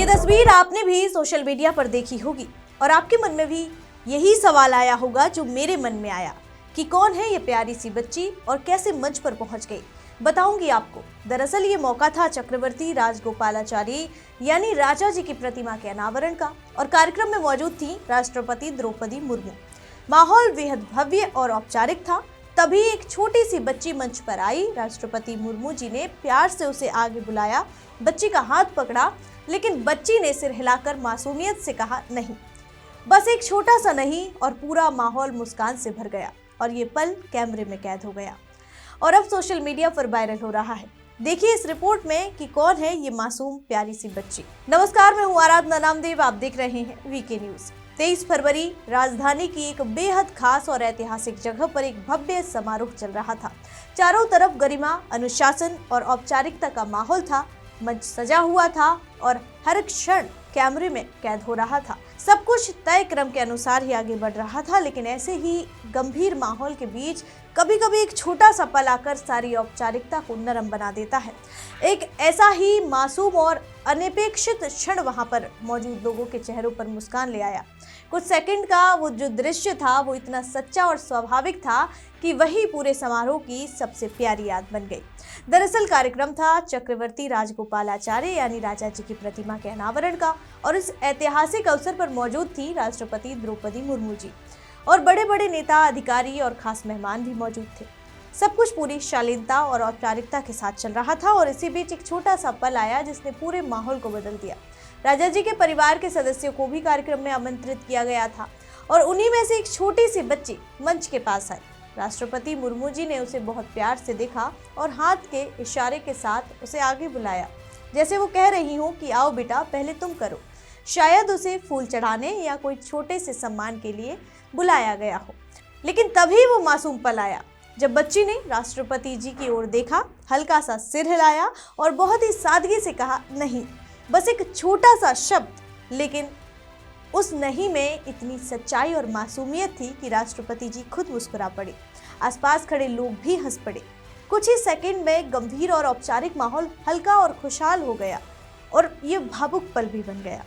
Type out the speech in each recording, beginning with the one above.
तस्वीर आपने भी सोशल मीडिया पर देखी होगी और आपके मन में भी यही सवाल आया होगा जो मेरे मन में आया कि कौन है ये प्यारी सी बच्ची और कैसे मंच पर पहुंच गई। बताऊंगी आपको। दरअसल ये मौका था चक्रवर्ती राजगोपालाचारी यानी राजा जी की प्रतिमा के अनावरण का और कार्यक्रम में मौजूद थी राष्ट्रपति द्रौपदी मुर्मू। माहौल बेहद भव्य और औपचारिक था। तभी एक छोटी सी बच्ची मंच पर आई। राष्ट्रपति मुर्मू जी ने प्यार से उसे आगे बुलाया, बच्ची का हाथ पकड़ा, लेकिन बच्ची ने सिर हिलाकर मासूमियत से कहा नहीं। बस एक छोटा सा नहीं और पूरा माहौल मुस्कान से भर गया और ये पल कैमरे में कैद हो गया और अब सोशल मीडिया पर वायरल हो रहा है। देखिए इस रिपोर्ट में कि कौन है ये मासूम प्यारी सी बच्ची। नमस्कार, मैं हूँ आराधना नामदेव, आप देख रहे हैं वीके न्यूज। 23 फरवरी राजधानी की एक बेहद खास और ऐतिहासिक जगह पर एक भव्य समारोह चल रहा था। चारों तरफ गरिमा, अनुशासन और औपचारिकता का माहौल था। मंच सजा हुआ था और हर क्षण कैमरे में कैद हो रहा था। सब कुछ तय क्रम के अनुसार ही आगे बढ़ रहा था, लेकिन ऐसे ही गंभीर माहौल के बीच कभी कभी एक छोटा सा पल आकर सारी औपचारिकता को नरम बना देता है। एक ऐसा ही मासूम और अनपेक्षित क्षण वहां पर मौजूद लोगों के चेहरों पर मुस्कान ले आया। कुछ सेकंड का वो जो दृश्य था वो इतना सच्चा और स्वाभाविक था कि वही पूरे समारोह की सबसे प्यारी याद बन गई। दरअसल कार्यक्रम था चक्रवर्ती राजगोपालाचारी यानी राजा जी की प्रतिमा के अनावरण का और इस ऐतिहासिक अवसर पर मौजूद थी राष्ट्रपति द्रौपदी मुर्मू जी और बड़े बड़े नेता, अधिकारी और खास मेहमान भी मौजूद थे। सब कुछ पूरी शालीनता और औपचारिकता के साथ चल रहा था और इसी बीच एक छोटा सा पल आया जिसने पूरे माहौल को बदल दिया। राजा जी के परिवार के सदस्यों को भी कार्यक्रम में आमंत्रित किया गया था और उन्हीं में से एक छोटी सी बच्ची मंच के पास आई। राष्ट्रपति मुर्मू जी ने उसे बहुत प्यार से देखा और हाथ के इशारे के साथ उसे आगे बुलाया, जैसे वो कह रही हो कि आओ बेटा, पहले तुम करो। शायद उसे फूल चढ़ाने या कोई छोटे से सम्मान के लिए बुलाया गया हो। लेकिन तभी वो मासूम पल आया जब बच्ची ने राष्ट्रपति जी की ओर देखा, हल्का सा सिर हिलाया और बहुत ही सादगी से कहा नहीं। बस एक छोटा सा शब्द, लेकिन उस नहीं में इतनी सच्चाई और मासूमियत थी कि राष्ट्रपति जी खुद मुस्कुरा पड़े। आसपास खड़े लोग भी हंस पड़े। कुछ ही सेकंड में गंभीर और औपचारिक माहौल हल्का और खुशहाल हो गया और ये भावुक पल भी बन गया।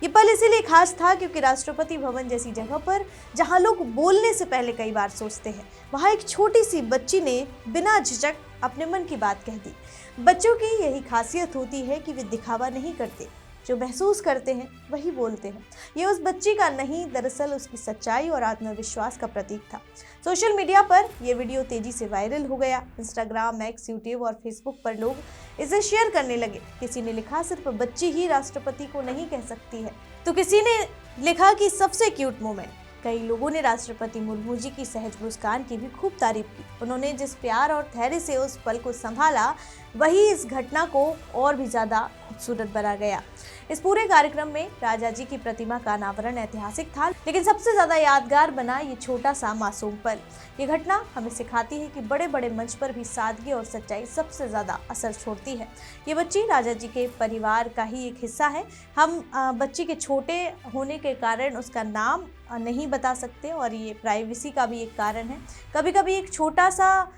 ये पल इसीलिए खास था क्योंकि राष्ट्रपति भवन जैसी जगह पर जहां लोग बोलने से पहले कई बार सोचते हैं, वहां एक छोटी सी बच्ची ने बिना झिझक अपने मन की बात कह दी। बच्चों की यही खासियत होती है कि वे दिखावा नहीं करते, जो महसूस करते हैं वही बोलते हैं। ये उस बच्ची का नहीं, दरअसल उसकी सच्चाई और आत्मविश्वास का प्रतीक था। सोशल मीडिया पर यह वीडियो तेजी से वायरल हो गया। इंस्टाग्राम, एक्स, यूट्यूब और फेसबुक पर लोग इसे शेयर करने लगे। किसी ने लिखा सिर्फ बच्ची ही राष्ट्रपति को नहीं कह सकती है, तो किसी ने लिखा कि सबसे क्यूट मोमेंट। कई लोगों ने राष्ट्रपति मुर्मू जी की सहज मुस्कान की भी खूब तारीफ की। उन्होंने जिस प्यार और धैर्य से उस पल को संभाला, वही इस घटना को और भी ज्यादा खूबसूरत बना गया। इस पूरे कार्यक्रम में राजा जी की प्रतिमा का अनावरण ऐतिहासिक था, लेकिन सबसे ज्यादा यादगार बना ये छोटा सा मासूम पल। ये घटना हमें सिखाती है कि बड़े बड़े मंच पर भी सादगी और सच्चाई सबसे ज्यादा असर छोड़ती है। ये बच्ची राजा जी के परिवार का ही एक हिस्सा है। हम बच्ची के छोटे होने के कारण उसका नाम नहीं बता सकते और ये प्राइवेसी का भी एक कारण है। कभी कभी एक छोटा सा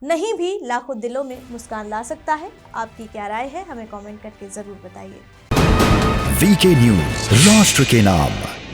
नहीं भी लाखों दिलों में मुस्कान ला सकता है। आपकी क्या राय है, हमें कमेंट करके जरूर बताइए। वीके न्यूज, राष्ट्र के नाम।